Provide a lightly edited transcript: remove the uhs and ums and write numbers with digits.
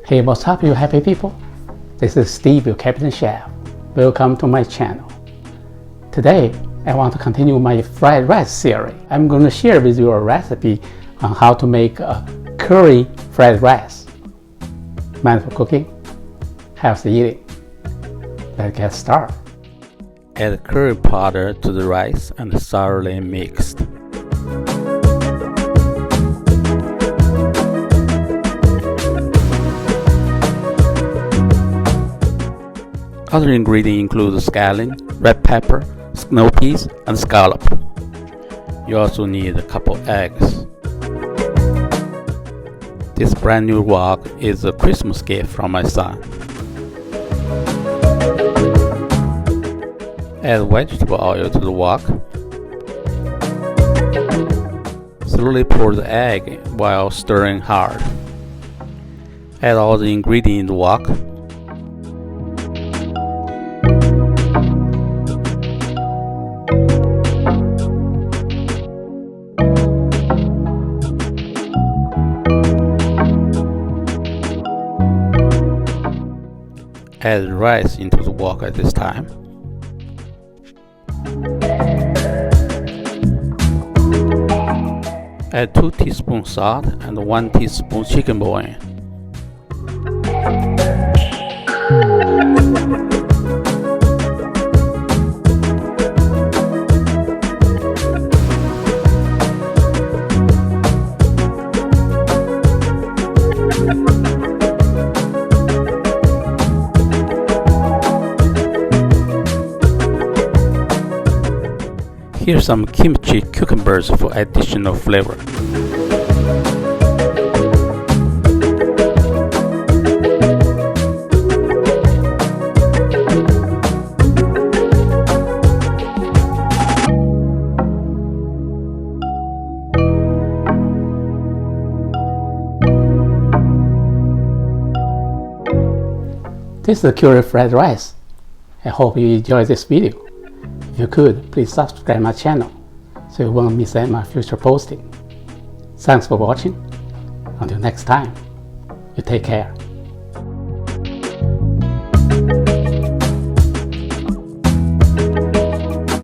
Hey, what's up, you happy people? This is Steve, your Captain Chef. Welcome to my channel. Today, I want to continue my fried rice series. I'm going to share with you a recipe on how to make a curry fried rice. Mindful cooking, healthy eating. Let's get started. Add curry powder to the rice and thoroughly mixed. Other ingredients include scallion, red pepper, snow peas, and scallop. You also need a couple eggs. This brand new wok is a Christmas gift from my son. Add vegetable oil to the wok. Slowly pour the egg while stirring hard. Add all the ingredients in the wok. Add rice into the wok at this time. Add 2 teaspoons salt and 1 teaspoon chicken bouillon. Here's some kimchi cucumbers for additional flavor. This is the curry fried rice. I hope you enjoyed this video. If you could, please subscribe my channel so you won't miss my future posting. Thanks for watching. Until next time, you take care.